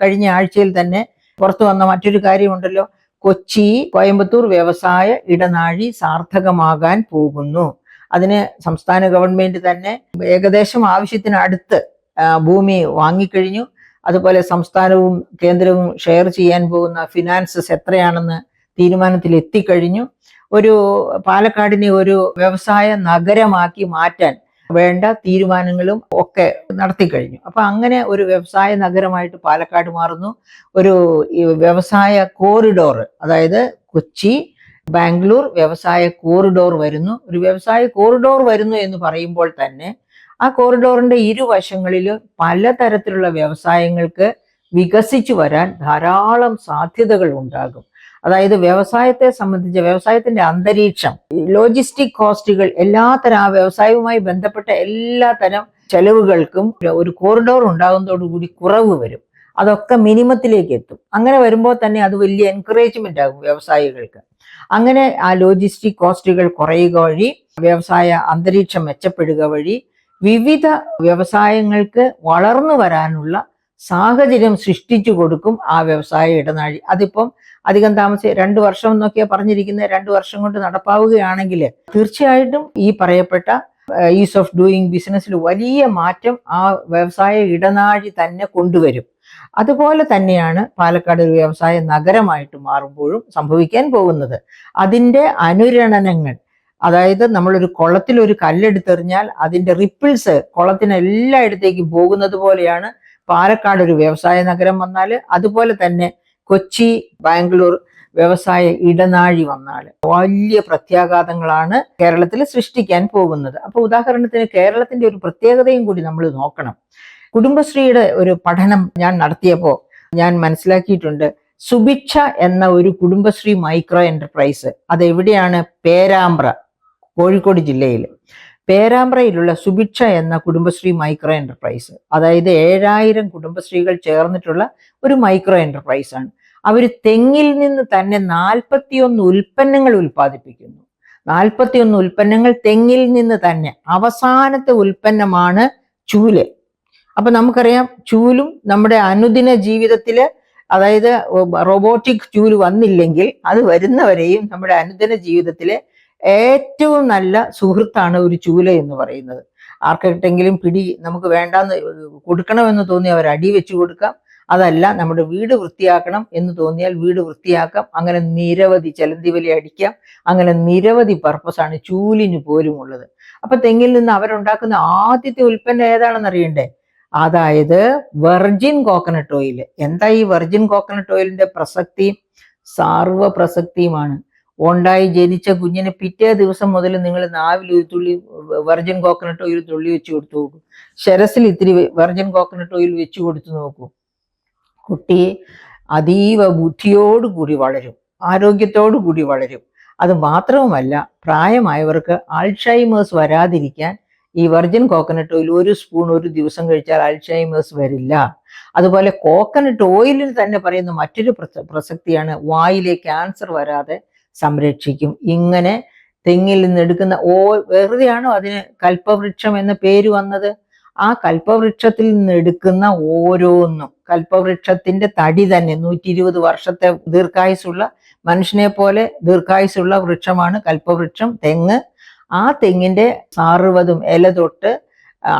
കഴിഞ്ഞ ആഴ്ചയിൽ തന്നെ പുറത്തു വന്ന മറ്റൊരു കാര്യമുണ്ടല്ലോ, കൊച്ചി കോയമ്പത്തൂർ വ്യവസായ ഇടനാഴി സാർത്ഥകമാകാൻ പോകുന്നു. അതിന് സംസ്ഥാന ഗവൺമെന്റ് തന്നെ ഏകദേശം ആവശ്യത്തിനടുത്ത് ഭൂമി വാങ്ങിക്കഴിഞ്ഞു. അതുപോലെ സംസ്ഥാനവും കേന്ദ്രവും ഷെയർ ചെയ്യാൻ പോകുന്ന ഫിനാൻസസ് എത്രയാണെന്ന് തീരുമാനത്തിൽ എത്തിക്കഴിഞ്ഞു. ഒരു പാലക്കാടിനെ ഒരു വ്യവസായ നഗരമാക്കി മാറ്റാൻ വേണ്ട തീരുമാനങ്ങളും ഒക്കെ നടത്തിക്കഴിഞ്ഞു. അപ്പൊ അങ്ങനെ ഒരു വ്യവസായ നഗരമായിട്ട് പാലക്കാട് മാറുന്നു. ഒരു വ്യവസായ കോറിഡോർ, അതായത് കൊച്ചി ബാംഗ്ലൂർ വ്യവസായ കോറിഡോർ വരുന്നു. ഒരു വ്യവസായ കോറിഡോർ വരുന്നു എന്ന് പറയുമ്പോൾ തന്നെ ആ കോറിഡോറിന്റെ ഇരുവശങ്ങളിൽ പലതരത്തിലുള്ള വ്യവസായങ്ങൾക്ക് വികസിച്ചു വരാൻ ധാരാളം സാധ്യതകൾ ഉണ്ടാകും. അതായത് വ്യവസായത്തെ സംബന്ധിച്ച് വ്യവസായത്തിന്റെ അന്തരീക്ഷം, ലോജിസ്റ്റിക് കോസ്റ്റുകൾ, എല്ലാത്തരം ആ വ്യവസായവുമായി ബന്ധപ്പെട്ട എല്ലാ തരം ചെലവുകൾക്കും ഒരു കോറിഡോർ ഉണ്ടാകുന്നതോടുകൂടി കുറവ് വരും. അതൊക്കെ മിനിമത്തിലേക്ക് എത്തും. അങ്ങനെ വരുമ്പോൾ തന്നെ അത് വലിയ എൻകറേജ്മെന്റ് ആകും വ്യവസായികൾക്ക്. അങ്ങനെ ആ ലോജിസ്റ്റിക് കോസ്റ്റുകൾ കുറയുക വഴി, വ്യവസായ അന്തരീക്ഷം മെച്ചപ്പെടുക വഴി വിവിധ വ്യവസായങ്ങൾക്ക് വളർന്നു വരാനുള്ള സാഹചര്യം സൃഷ്ടിച്ചു കൊടുക്കും ആ വ്യവസായ ഇടനാഴി. അതിപ്പം അധികം താമസിച്ച് 2 വർഷം എന്നൊക്കെയാ പറഞ്ഞിരിക്കുന്നത്. 2 വർഷം കൊണ്ട് നടപ്പാവുകയാണെങ്കിൽ തീർച്ചയായിട്ടും ഈ പറയപ്പെട്ട ഈസ് ഓഫ് ഡൂയിങ് ബിസിനസ്സിൽ വലിയ മാറ്റം ആ വ്യവസായ ഇടനാഴി തന്നെ കൊണ്ടുവരും. അതുപോലെ തന്നെയാണ് പാലക്കാട് ഒരു വ്യവസായ നഗരമായിട്ട് മാറുമ്പോഴും സംഭവിക്കാൻ പോകുന്നത്. അതിൻ്റെ അനുരണനങ്ങൾ, അതായത് നമ്മളൊരു കുളത്തിൽ ഒരു കല്ലെടുത്തെറിഞ്ഞാൽ അതിൻ്റെ റിപ്പിൾസ് കുളത്തിന് എല്ലായിടത്തേക്കും പോകുന്നത് പോലെയാണ് പാലക്കാട് ഒരു വ്യവസായ നഗരം വന്നാൽ, അതുപോലെ തന്നെ കൊച്ചി ബാംഗ്ലൂർ വ്യവസായ ഇടനാഴി വന്നാൽ വലിയ പ്രത്യാഘാതങ്ങളാണ് കേരളത്തിൽ സൃഷ്ടിക്കാൻ പോകുന്നത്. അപ്പൊ ഉദാഹരണത്തിന് കേരളത്തിന്റെ ഒരു പ്രത്യേകതയും കൂടി നമ്മൾ നോക്കണം. കുടുംബശ്രീയുടെ ഒരു പഠനം ഞാൻ നടത്തിയപ്പോൾ ഞാൻ മനസ്സിലാക്കിയിട്ടുണ്ട്. സുഭിക്ഷ എന്ന ഒരു കുടുംബശ്രീ മൈക്രോ എന്റർപ്രൈസ്, അതെവിടെയാണ്? പേരാമ്പ്ര, കോഴിക്കോട് ജില്ലയിൽ പേരാമ്പ്രയിലുള്ള സുഭിക്ഷ എന്ന കുടുംബശ്രീ മൈക്രോ എന്റർപ്രൈസ്, അതായത് 7000 കുടുംബശ്രീകൾ ചേർന്നിട്ടുള്ള ഒരു മൈക്രോ എന്റർപ്രൈസ് ആണ്. അവർ തെങ്ങിൽ നിന്ന് തന്നെ 41 ഉൽപ്പന്നങ്ങൾ ഉൽപ്പാദിപ്പിക്കുന്നു. 41 ഉൽപ്പന്നങ്ങൾ തെങ്ങിൽ നിന്ന് തന്നെ. അവസാനത്തെ ഉൽപ്പന്നമാണ് ചൂല്. അപ്പൊ നമുക്കറിയാം, ചൂലും നമ്മുടെ അനുദിന ജീവിതത്തില്, അതായത് റോബോട്ടിക് ചൂല് വന്നില്ലെങ്കിൽ അത് വരുന്നവരെയും നമ്മുടെ അനുദിന ജീവിതത്തിലെ ഏറ്റവും നല്ല സുഹൃത്താണ് ഒരു ചൂല എന്ന് പറയുന്നത്. ആർക്കെങ്കിലും പിടി നമുക്ക് വേണ്ടാന്ന് കൊടുക്കണമെന്ന് തോന്നി അവർ അടി വെച്ച് കൊടുക്കാം. അതല്ല, നമ്മുടെ വീട് വൃത്തിയാക്കണം എന്ന് തോന്നിയാൽ വീട് വൃത്തിയാക്കാം. അങ്ങനെ നിരവധി ചെലന്തിവലി അടിക്കാം. അങ്ങനെ നിരവധി പർപ്പസാണ് ചൂലിന് പോലും ഉള്ളത്. അപ്പൊ തെങ്ങിൽ നിന്ന് അവരുണ്ടാക്കുന്ന ആദ്യത്തെ ഉൽപ്പന്നം ഏതാണെന്ന് അറിയണ്ടേ? അതായത് വെർജിൻ കോക്കനട്ട് ഓയിൽ. എന്താ ഈ വെർജിൻ കോക്കനട്ട് ഓയിലിന്റെ പ്രസക്തി? സർവ പ്രസക്തിയുമാണ്. ഉണ്ടായി ജനിച്ച കുഞ്ഞിന് പിറ്റേ ദിവസം മുതൽ നിങ്ങൾ നാവിൽ ഒരു തുള്ളി വെർജിൻ കോക്കനട്ട് ഓയിൽ തുള്ളി വെച്ച് കൊടുത്തു നോക്കൂ. ശരസിൽ ഇത്തിരി വെർജിൻ കോക്കനട്ട് ഓയിൽ വെച്ച് കൊടുത്തു നോക്കൂ. കുട്ടി അതീവ ബുദ്ധിയോടുകൂടി വളരും, ആരോഗ്യത്തോടു കൂടി വളരും. അത് മാത്രവുമല്ല, പ്രായമായവർക്ക് ആൾഷൈമേഴ്സ് വരാതിരിക്കാൻ ഈ വെർജിൻ കോക്കനട്ട് ഓയിൽ 1 സ്പൂൺ ഒരു ദിവസം കഴിച്ചാൽ ആൾഷൈമേഴ്സ് വരില്ല. അതുപോലെ കോക്കനട്ട് ഓയിലിന് തന്നെ പറയുന്ന മറ്റൊരു പ്രസക്തിയാണ് വായിലെ ക്യാൻസർ വരാതെ സംരക്ഷിക്കും. ഇങ്ങനെ തെങ്ങിൽ നിന്ന് എടുക്കുന്ന വെറുതെയാണോ അതിന് കൽപ്പവൃക്ഷം എന്ന പേര് വന്നത്? ആ കൽപ്പവൃക്ഷത്തിൽ നിന്ന് എടുക്കുന്ന ഓരോന്നും, കൽപ്പവൃക്ഷത്തിന്റെ തടി തന്നെ 120 വർഷത്തെ ദീർഘായുസുള്ള, മനുഷ്യനെ പോലെ ദീർഘായുസുള്ള വൃക്ഷമാണ് കൽപ്പവൃക്ഷം, തെങ്ങ്. ആ തെങ്ങിന്റെ സർവ്വതും ഇല തൊട്ട്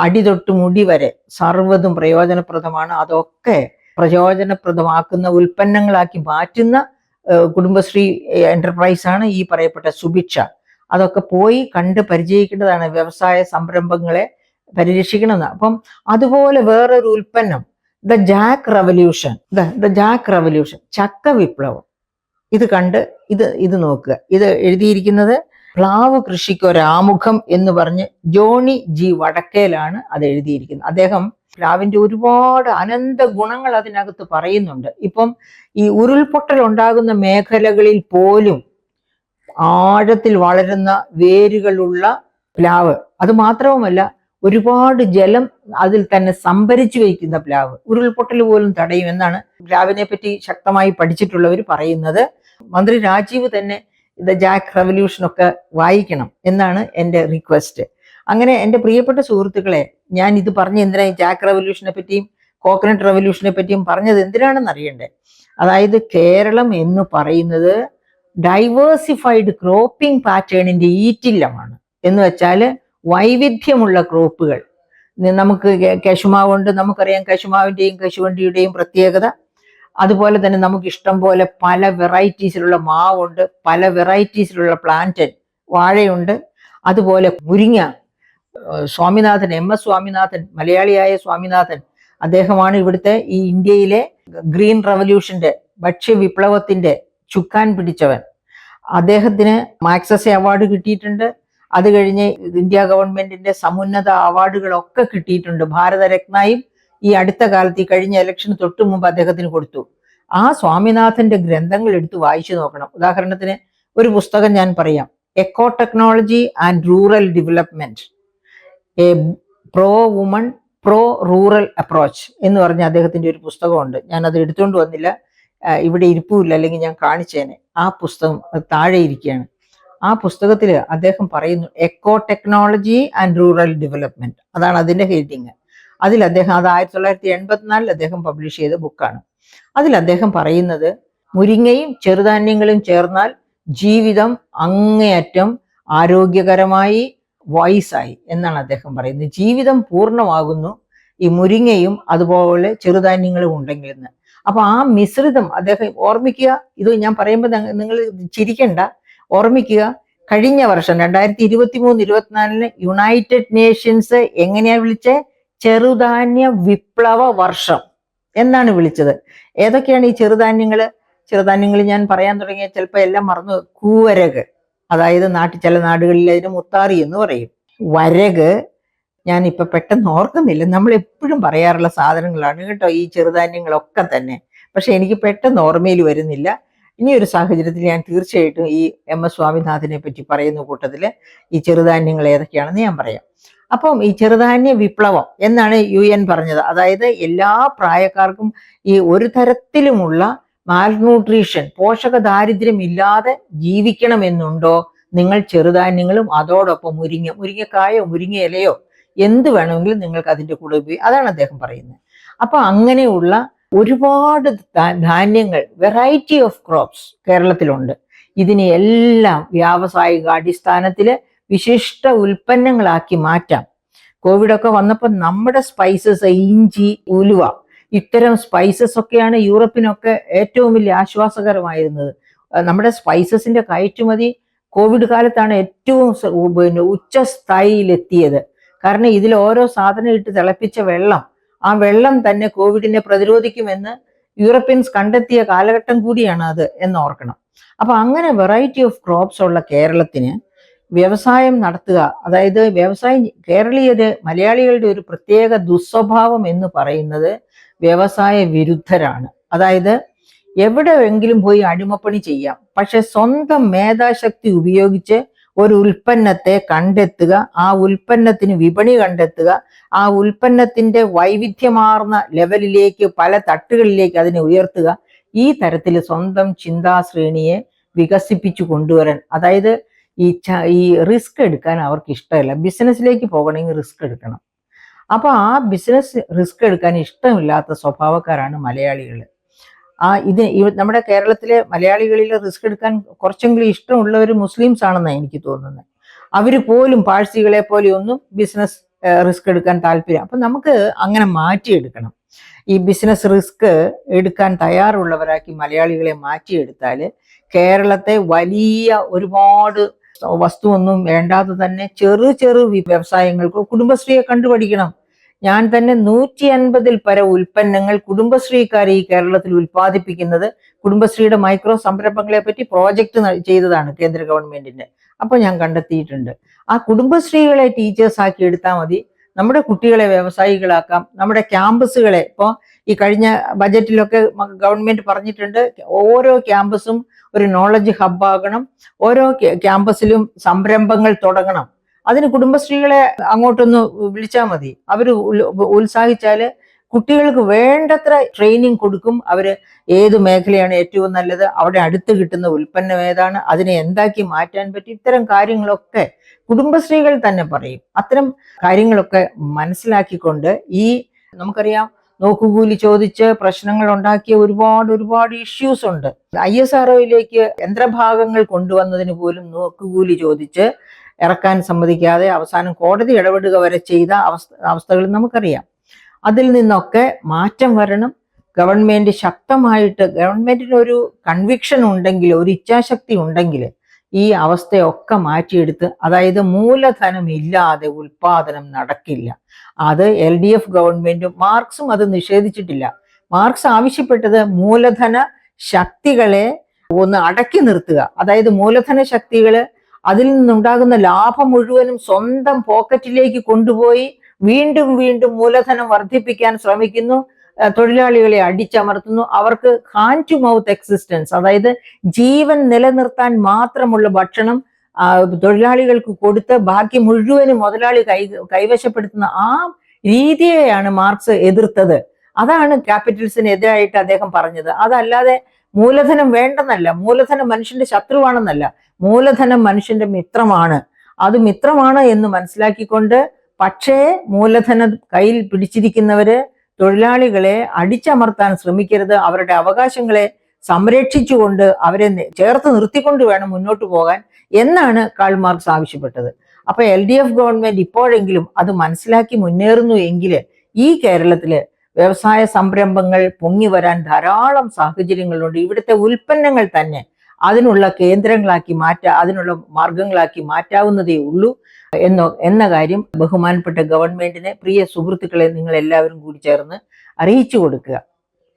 അടി തൊട്ട് മുടി വരെ സർവ്വതും പ്രയോജനപ്രദമാണ്. അതൊക്കെ പ്രയോജനപ്രദമാക്കുന്ന ഉൽപ്പന്നങ്ങളാക്കി മാറ്റുന്ന കുടുംബശ്രീ എന്റർപ്രൈസ് ആണ് ഈ പറയപ്പെട്ട സുഭിക്ഷ. അതൊക്കെ പോയി കണ്ട് പരിചയിക്കേണ്ടതാണ്. വ്യവസായ സംരംഭങ്ങളെ പരിരക്ഷിക്കണമെന്ന്. അപ്പം അതുപോലെ വേറൊരു ഉൽപ്പന്നം, ദ ജാക്ക് റവല്യൂഷൻ, ചക്ക വിപ്ലവം. ഇത് കണ്ട് ഇത് നോക്കുക. ഇത് എഴുതിയിരിക്കുന്നത് പ്ലാവ് കൃഷിക്ക് ഒരാമുഖം എന്ന് പറഞ്ഞ് ജോണി ജി വടക്കേലാണ് അത് എഴുതിയിരിക്കുന്നത്. അദ്ദേഹം പ്ലാവിന്റെ ഒരുപാട് അനന്ത ഗുണങ്ങൾ അതിനകത്ത് പറയുന്നുണ്ട്. ഇപ്പം ഈ ഉരുൾപൊട്ടൽ ഉണ്ടാകുന്ന മേഖലകളിൽ പോലും ആഴത്തിൽ വളരുന്ന വേരുകളുള്ള പ്ലാവ്, അത് മാത്രവുമല്ല ഒരുപാട് ജലം അതിൽ തന്നെ സംഭരിച്ചു വയ്ക്കുന്ന പ്ലാവ് ഉരുൾപൊട്ടൽ പോലും തടയും എന്നാണ് പ്ലാവിനെ പറ്റി ശക്തമായി പഠിച്ചിട്ടുള്ളവർ പറയുന്നത്. മന്ത്രി രാജീവ് തന്നെ ദ ജാക്ക് റവല്യൂഷൻ ഒക്കെ വായിക്കണം എന്നാണ് എൻ്റെ റിക്വസ്റ്റ്. അങ്ങനെ എൻ്റെ പ്രിയപ്പെട്ട സുഹൃത്തുക്കളെ, ഞാൻ ഇത് പറഞ്ഞ് എന്തിനാ ജാക്ക് റവല്യൂഷനെ പറ്റിയും കോക്കനട്ട് റവല്യൂഷനെ പറ്റിയും പറഞ്ഞത് എന്തിനാണെന്ന് അറിയണ്ടേ. അതായത് കേരളം എന്ന് പറയുന്നത് ഡൈവേഴ്സിഫൈഡ് ക്രോപ്പിംഗ് പാറ്റേണിന്റെ ഈറ്റില്ലമാണ്. എന്ന് വെച്ചാൽ വൈവിധ്യമുള്ള ക്രോപ്പുകൾ. നമുക്ക് കശുമാവുണ്ട്, നമുക്കറിയാം കശുമാവിന്റെയും കശുവണ്ടിയുടെയും പ്രത്യേകത. അതുപോലെ തന്നെ നമുക്ക് ഇഷ്ടം പോലെ പല വെറൈറ്റീസിലുള്ള മാവുണ്ട്, പല വെറൈറ്റീസിലുള്ള പ്ലാന്റൻ വാഴയുണ്ട്. അതുപോലെ മുരിങ്ങ, സ്വാമിനാഥൻ, MS സ്വാമിനാഥൻ, മലയാളിയായ സ്വാമിനാഥൻ, അദ്ദേഹമാണ് ഇവിടുത്തെ ഈ ഇന്ത്യയിലെ ഗ്രീൻ റവല്യൂഷന്റെ ഭക്ഷ്യ വിപ്ലവത്തിന്റെ ചുക്കാൻ പിടിച്ചവൻ. അദ്ദേഹത്തിന് മാക്സസെ അവാർഡ് കിട്ടിയിട്ടുണ്ട്. അത് കഴിഞ്ഞ് ഇന്ത്യ ഗവൺമെന്റിന്റെ സമുന്നത അവാർഡുകളൊക്കെ കിട്ടിയിട്ടുണ്ട്. ഭാരതരത്നയും ഈ അടുത്ത കാലത്ത്, ഈ കഴിഞ്ഞ ഇലക്ഷന് തൊട്ടു മുമ്പ് അദ്ദേഹത്തിന് കൊടുത്തു. ആ സ്വാമിനാഥന്റെ ഗ്രന്ഥങ്ങൾ എടുത്ത് വായിച്ചു നോക്കണം. ഉദാഹരണത്തിന് ഒരു പുസ്തകം ഞാൻ പറയാം, eco technology and rural development, a pro woman pro rural approach എന്ന് പറഞ്ഞ അദ്ദേഹത്തിന്റെ ഒരു പുസ്തകമുണ്ട്. ഞാൻ അത് എടുത്തുകൊണ്ട് വന്നില്ല, ഇവിടെ ഇരിപ്പില്ല, അല്ലെങ്കിൽ ഞാൻ കാണിച്ചേനെ. ആ പുസ്തകം താഴെ ഇരിക്കുകയാണ്. ആ പുസ്തകത്തിൽ അദ്ദേഹം പറയുന്നു eco technology and rural development, അതാണ് അതിന്റെ ഹെഡിങ്. അതിൽ അദ്ദേഹം, അത് 1984 അദ്ദേഹം പബ്ലിഷ് ചെയ്ത ബുക്കാണ്. അതിൽ അദ്ദേഹം പറയുന്നത് മുരിങ്ങയും ചെറുധാന്യങ്ങളും ചേർന്നാൽ ജീവിതം അങ്ങേയറ്റം ആരോഗ്യകരമായി വോയിസായി എന്നാണ് അദ്ദേഹം പറയുന്നത്. ജീവിതം പൂർണ്ണമാകുന്നു ഈ മുരിങ്ങയും അതുപോലെ ചെറുധാന്യങ്ങളും ഉണ്ടെങ്കിൽ എന്ന്. അപ്പൊ ആ മിശ്രിതം അദ്ദേഹം ഓർമ്മിക്കുക. ഇത് ഞാൻ പറയുമ്പോൾ നിങ്ങൾ ചിരിക്കണ്ട, ഓർമ്മിക്കുക. കഴിഞ്ഞ വർഷം 2023-24 യുണൈറ്റഡ് നേഷൻസ് എങ്ങനെയാ വിളിച്ചേ? ചെറുധാന്യ വിപ്ലവ വർഷം എന്നാണ് വിളിച്ചത്. ഏതൊക്കെയാണ് ഈ ചെറുധാന്യങ്ങൾ ഞാൻ പറയാൻ തുടങ്ങിയ ചിലപ്പോൾ എല്ലാം മറന്നു. കൂവരക്, അതായത് ചില നാടുകളിൽ അതിന് മുത്താറി എന്ന് പറയും. വരക് ഞാൻ ഇപ്പൊ പെട്ടെന്ന് ഓർക്കുന്നില്ല, നമ്മൾ എപ്പോഴും പറയാറുള്ള സാധനങ്ങളാണ് കേട്ടോ ഈ ചെറുധാന്യങ്ങളൊക്കെ തന്നെ. പക്ഷെ എനിക്ക് പെട്ടെന്ന് ഓർമ്മയിൽ വരുന്നില്ല. ഇനി ഒരു സാഹചര്യത്തിൽ ഞാൻ തീർച്ചയായിട്ടും ഈ MS സ്വാമിനാഥനെ പറ്റി പറയുന്ന കൂട്ടത്തിൽ ഈ ചെറുധാന്യങ്ങൾ ഏതൊക്കെയാണെന്ന് ഞാൻ പറയാം. അപ്പം ഈ ചെറുധാന്യ വിപ്ലവം എന്നാണ് UN പറഞ്ഞത്. അതായത് എല്ലാ പ്രായക്കാർക്കും ഈ ഒരു തരത്തിലുമുള്ള മാൽന്യൂട്രീഷൻ, പോഷക ദാരിദ്ര്യം ഇല്ലാതെ ജീവിക്കണമെന്നുണ്ടോ, നിങ്ങൾ ചെറുധാന്യങ്ങളും അതോടൊപ്പം മുരിങ്ങക്കായോ മുരിങ്ങ ഇലയോ എന്ത് വേണമെങ്കിലും നിങ്ങൾക്ക് അതിൻ്റെ കൂടെ ഉപയോഗിക്കും. അതാണ് അദ്ദേഹം പറയുന്നത്. അപ്പൊ അങ്ങനെയുള്ള ഒരുപാട് ധാന്യങ്ങൾ, വെറൈറ്റി ഓഫ് ക്രോപ്സ് കേരളത്തിലുണ്ട്. ഇതിനെ എല്ലാം വ്യാവസായിക അടിസ്ഥാനത്തിൽ വിശിഷ്ട ഉൽപ്പന്നങ്ങളാക്കി മാറ്റാം. കോവിഡൊക്കെ വന്നപ്പോൾ നമ്മുടെ സ്പൈസസ്, ഇഞ്ചി, ഉലുവ, ഇത്തരം സ്പൈസസ് ഒക്കെയാണ് യൂറപ്പിനൊക്കെ ഏറ്റവും വലിയ ആശ്വാസകരമായിരുന്നത്. നമ്മുടെ സ്പൈസസിന്റെ കയറ്റുമതി കോവിഡ് കാലത്താണ് ഏറ്റവും ഉച്ചസ്ഥായിയിലെത്തിയത്. കാരണം ഇതിൽ ഓരോ സാധനം ഇട്ട് തിളപ്പിച്ച വെള്ളം, ആ വെള്ളം തന്നെ കോവിഡിനെ പ്രതിരോധിക്കുമെന്ന് യൂറോപ്യൻസ് കണ്ടെത്തിയ കാലഘട്ടം കൂടിയാണ് അത് എന്ന് ഓർക്കണം. അപ്പൊ അങ്ങനെ വെറൈറ്റി ഓഫ് ക്രോപ്സ് ഉള്ള കേരളത്തിന് വ്യവസായം നടത്തുക, അതായത് വ്യവസായം, മലയാളികളുടെ ഒരു പ്രത്യേക ദുസ്വഭാവം എന്ന് പറയുന്നത് വ്യവസായ വിരുദ്ധരാണ്. അതായത് എവിടെയെങ്കിലും പോയി അടിമപ്പണി ചെയ്യാം, പക്ഷെ സ്വന്തം മേധാശക്തി ഉപയോഗിച്ച് ഒരു ഉൽപ്പന്നത്തെ കണ്ടെത്തുക, ആ ഉൽപ്പന്നത്തിന് വിപണി കണ്ടെത്തുക, ആ ഉൽപ്പന്നത്തിന്റെ വൈവിധ്യമാർന്ന ലെവലിലേക്ക്, പല തട്ടുകളിലേക്ക് അതിനെ ഉയർത്തുക, ഈ തരത്തിൽ സ്വന്തം ചിന്താശ്രേണിയെ വികസിപ്പിച്ചു കൊണ്ടുവരാൻ, അതായത് ഈ റിസ്ക് എടുക്കാൻ അവർക്ക് ഇഷ്ടമല്ല. ബിസിനസ്സിലേക്ക് പോകണമെങ്കിൽ റിസ്ക് എടുക്കണം. അപ്പൊ ആ ബിസിനസ് റിസ്ക് എടുക്കാൻ ഇഷ്ടമില്ലാത്ത സ്വഭാവക്കാരാണ് മലയാളികൾ. നമ്മുടെ കേരളത്തിലെ മലയാളികളിൽ റിസ്ക് എടുക്കാൻ കുറച്ചെങ്കിലും ഇഷ്ടമുള്ളവർ മുസ്ലിംസ് ആണെന്നാണ് എനിക്ക് തോന്നുന്നത്. അവര് പോലും പാഴ്സികളെ പോലെ ഒന്നും ബിസിനസ് റിസ്ക് എടുക്കാൻ താല്പര്യം. അപ്പൊ നമുക്ക് അങ്ങനെ മാറ്റിയെടുക്കണം. ഈ ബിസിനസ് റിസ്ക് എടുക്കാൻ തയ്യാറുള്ളവരാക്കി മലയാളികളെ മാറ്റിയെടുത്താൽ കേരളത്തെ വലിയ ഒരുപാട് വസ്തുവൊന്നും വേണ്ടാതെ തന്നെ ചെറു വ്യവസായങ്ങൾക്ക്, കുടുംബശ്രീയെ കണ്ടുപഠിക്കണം. ഞാൻ തന്നെ 150-ൽ പര ഉൽപ്പന്നങ്ങൾ കുടുംബശ്രീക്കാരെ ഈ കേരളത്തിൽ ഉൽപ്പാദിപ്പിക്കുന്നത്, കുടുംബശ്രീയുടെ മൈക്രോ സംരംഭങ്ങളെ പറ്റി പ്രോജക്റ്റ് ചെയ്തതാണ് കേന്ദ്ര ഗവൺമെന്റിന്റെ. അപ്പൊ ഞാൻ കണ്ടെത്തിയിട്ടുണ്ട്. ആ കുടുംബശ്രീകളെ ടീച്ചേഴ്സ് ആക്കി എടുത്താൽ മതി, നമ്മുടെ കുട്ടികളെ വ്യവസായികളാക്കാം. നമ്മുടെ ക്യാമ്പസുകളെ, ഇപ്പോൾ ഈ കഴിഞ്ഞ ബജറ്റിലൊക്കെ ഗവൺമെന്റ് പറഞ്ഞിട്ടുണ്ട്, ഓരോ ക്യാമ്പസും ഒരു നോളജ് ഹബ്ബാകണം, ഓരോ ക്യാമ്പസിലും സംരംഭങ്ങൾ തുടങ്ങണം. അതിന് കുടുംബശ്രീകളെ അങ്ങോട്ടൊന്ന് വിളിച്ചാൽ മതി. അവർ ഉത്സാഹിച്ചാല് കുട്ടികൾക്ക് വേണ്ടത്ര ട്രെയിനിങ് കൊടുക്കും. അവര് ഏത് മേഖലയാണ് ഏറ്റവും നല്ലത്, അവിടെ അടുത്ത് കിട്ടുന്ന ഉൽപ്പന്നം ഏതാണ്, അതിനെ എന്താക്കി മാറ്റാൻ പറ്റും, ഇത്തരം കാര്യങ്ങളൊക്കെ കുടുംബശ്രീകൾ തന്നെ പറയും. അത്തരം കാര്യങ്ങളൊക്കെ മനസ്സിലാക്കിക്കൊണ്ട് നമുക്കറിയാം നോക്കുകൂലി ചോദിച്ച് പ്രശ്നങ്ങൾ ഉണ്ടാക്കിയ ഒരുപാട് ഇഷ്യൂസ് ഉണ്ട്. ISROയിലേക്ക് യന്ത്രഭാഗങ്ങൾ കൊണ്ടുവന്നതിന് പോലും നോക്കുകൂലി ചോദിച്ച് ഇറക്കാൻ സമ്മതിക്കാതെ അവസാനം കോടതി ഇടപെടുക വരെ ചെയ്ത അവസ്ഥകൾ നമുക്കറിയാം. അതിൽ നിന്നൊക്കെ മാറ്റം വരണം. ഗവൺമെന്റ് ശക്തമായിട്ട്, ഗവൺമെന്റിന് ഒരു കൺവിക്ഷൻ ഉണ്ടെങ്കിൽ, ഒരു ഇച്ഛാശക്തി ഉണ്ടെങ്കിൽ ഈ അവസ്ഥയൊക്കെ മാറ്റിയെടുത്ത്, അതായത് മൂലധനം ഇല്ലാതെ ഉൽപാദനം നടക്കില്ല. അത് LDF ഗവൺമെന്റും മാർക്സും അത് നിഷേധിച്ചിട്ടില്ല. മാർക്സ് ആവശ്യപ്പെട്ടത് മൂലധന ശക്തികളെ ഒന്ന് അടക്കി നിർത്തുക. അതായത് മൂലധന ശക്തികള് അതിൽ നിന്നുണ്ടാകുന്ന ലാഭം മുഴുവനും സ്വന്തം പോക്കറ്റിലേക്ക് കൊണ്ടുപോയി വീണ്ടും മൂലധനം വർദ്ധിപ്പിക്കാൻ ശ്രമിക്കുന്നു, തൊഴിലാളികളെ അടിച്ചമർത്തുന്നു. അവർക്ക് ഹാൻഡ് ടു മൗത്ത് എക്സിസ്റ്റൻസ്, അതായത് ജീവൻ നിലനിർത്താൻ മാത്രമുള്ള ഭക്ഷണം തൊഴിലാളികൾക്ക് കൊടുത്ത് ബാക്കി മുഴുവനും മുതലാളി കൈവശപ്പെടുത്തുന്ന ആ രീതിയെയാണ് മാർക്സ് എതിർത്തത്. അതാണ് ക്യാപിറ്റലിസ്റ്റിന് എതിരായിട്ട് അദ്ദേഹം പറഞ്ഞത്. അതല്ലാതെ മൂലധനം വേണ്ടെന്നല്ല, മൂലധനം മനുഷ്യന്റെ ശത്രുവാണെന്നല്ല, മൂലധനം മനുഷ്യന്റെ മിത്രമാണ്. അത് മിത്രമാണ് എന്ന് മനസ്സിലാക്കിക്കൊണ്ട്, പക്ഷേ മൂലധനം കയ്യിൽ പിടിച്ചിരിക്കുന്നവര് തൊഴിലാളികളെ അടിച്ചമർത്താൻ ശ്രമിക്കരുത്. അവരുടെ അവകാശങ്ങളെ സംരക്ഷിച്ചുകൊണ്ട് അവരെ ചേർത്ത് നിർത്തിക്കൊണ്ട് വേണം മുന്നോട്ട് പോകാൻ എന്നാണ് കാൾ മാർക്സ് ആവശ്യപ്പെട്ടത്. അപ്പൊ LDF ഗവൺമെന്റ് ഇപ്പോഴെങ്കിലും അത് മനസ്സിലാക്കി മുന്നേറുന്നു എങ്കിൽ ഈ കേരളത്തില് വ്യവസായ സംരംഭങ്ങൾ പൊങ്ങി വരാൻ ധാരാളം സാഹചര്യങ്ങളുണ്ട്. ഇവിടുത്തെ ഉൽപ്പന്നങ്ങൾ തന്നെ അതിനുള്ള കേന്ദ്രങ്ങളാക്കി അതിനുള്ള മാർഗങ്ങളാക്കി മാറ്റാവുന്നതേ ഉള്ളൂ എന്ന കാര്യം ബഹുമാനപ്പെട്ട ഗവൺമെന്റിനെ, പ്രിയ സുഹൃത്തുക്കളെ, നിങ്ങൾ എല്ലാവരും കൂടി ചേർന്ന് അറിയിച്ചു കൊടുക്കുക.